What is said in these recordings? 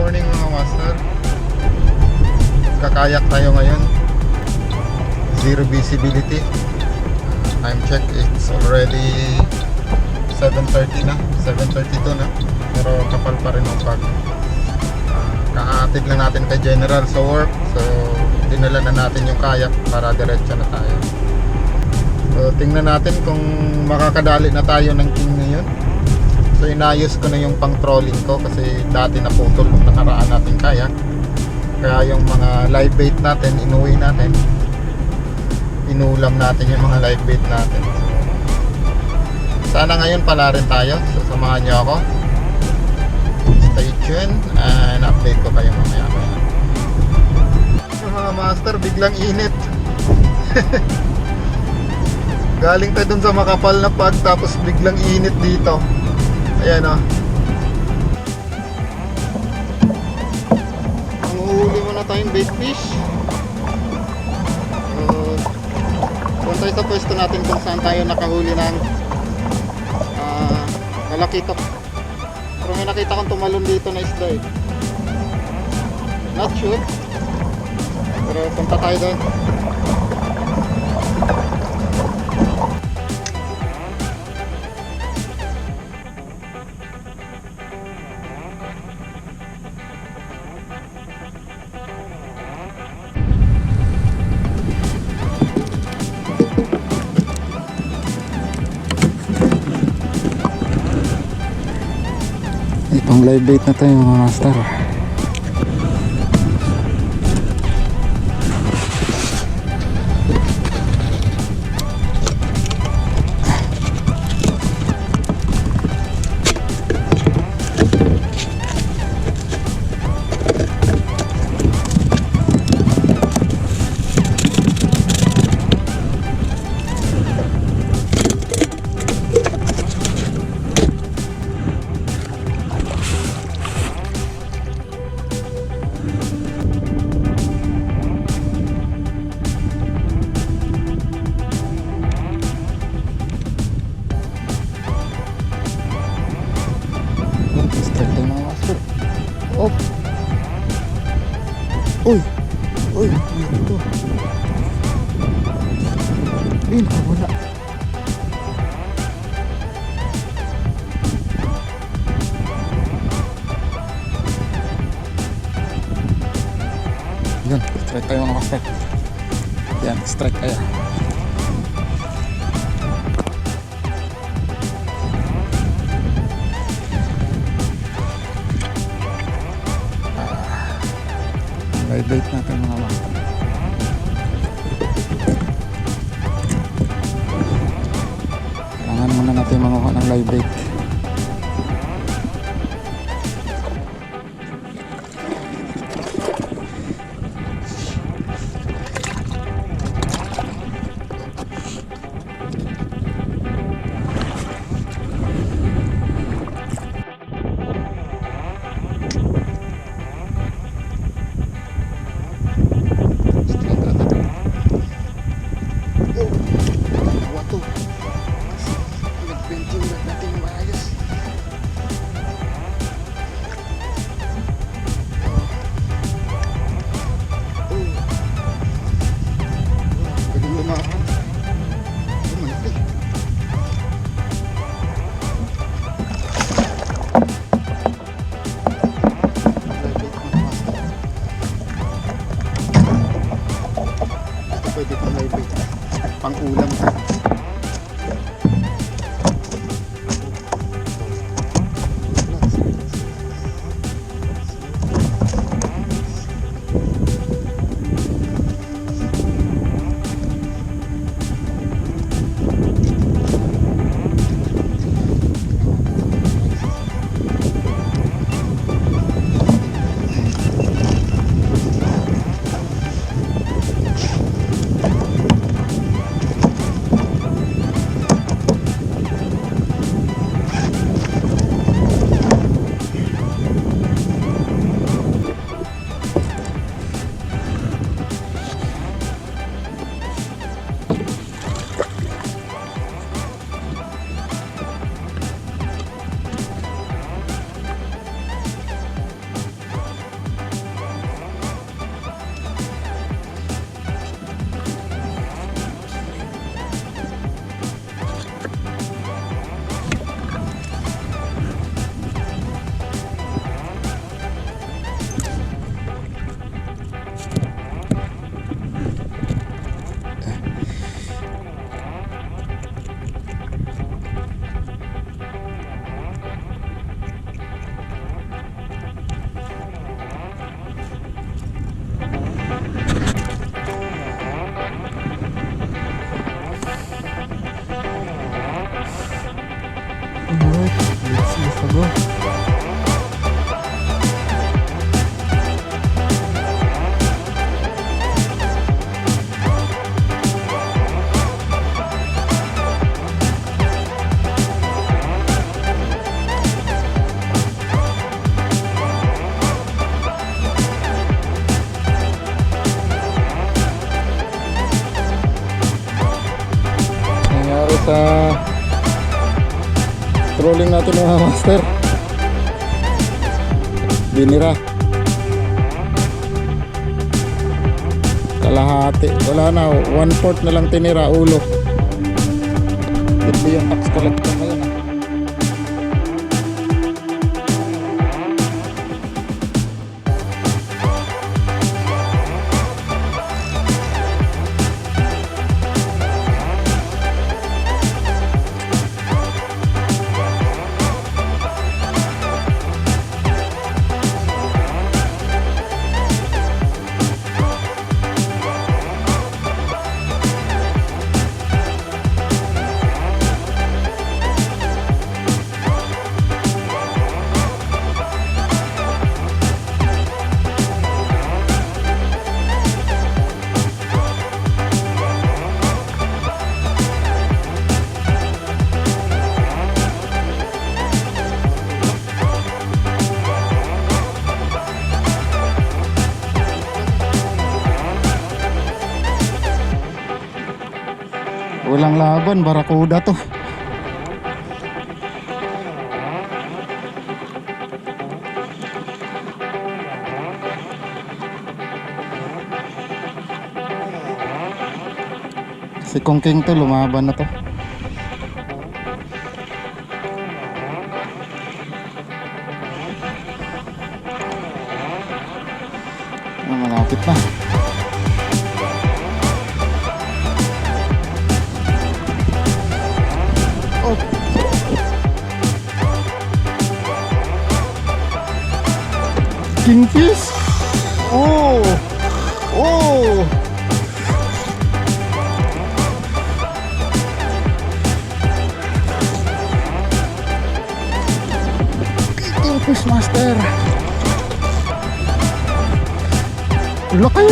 morning mga master. Kakayak tayo ngayon. Zero visibility. Time check, it's already 7:30 na, 7:32 na. Pero kapal pa rin ang pag. Kaatid lang natin kay General sa work. So dinala na natin yung kayak para diretso na tayo. So tingnan natin kung makakadali na tayo ng king ngayon. So inayos ko na yung pang trolling ko kasi dati naputol nung nakaraan natin kayak. Kaya yung mga live bait natin inuwi natin. Inulam natin yung mga live bait natin. So, sana ngayon pala rin tayo. So samahan nyo ako. Stay tuned and update ko kayo mamaya. Mga master, biglang init. Galing tayo dun sa makapal na pag tapos biglang init dito. Ayan o. Manguhuli muna tayong bait fish. Kung tayo sa pwesto natin kung saan tayo nakahuli ng malakitok. Pero may nakita kong tumalon dito na isda eh. Not sure. Pero punta tayo doon. Itong live bait na tayo mga master. Oh. Uy. Uy, ito. Bin, wala. Yan, strike tayo mga master. Yan, strike tayo. Live bait natin mga master. Kailangan muna natin manguha ng live bait. Nagbenting natin maayos. Sugo. Nangyari sa trolling natin mga master, binira kalahati, wala na, 1/4 na lang tinira, ulo. Ito yung tax collector ngayon ah. Walang laban, barakuda to. Si Kong King to, lumaban na to. Malapit na. Oh. Kingfish. Oh. Oh. Kingfish master. Laki.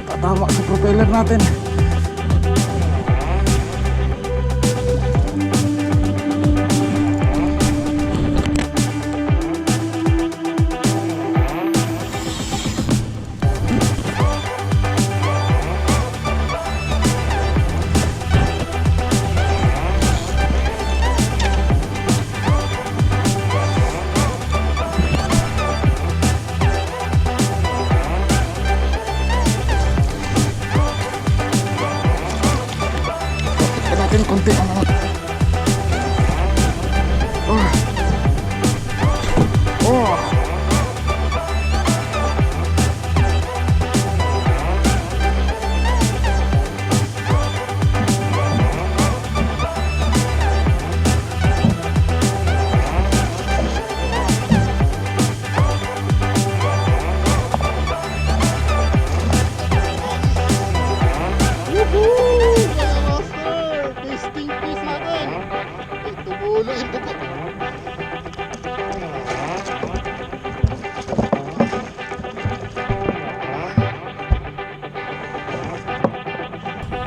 Tatama sa propeller natin. Konti ano. Oh. Oh.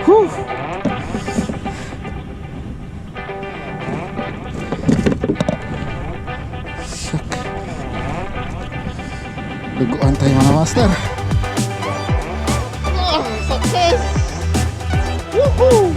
Whew. Duguan tayo mga master. Success! Woohoo!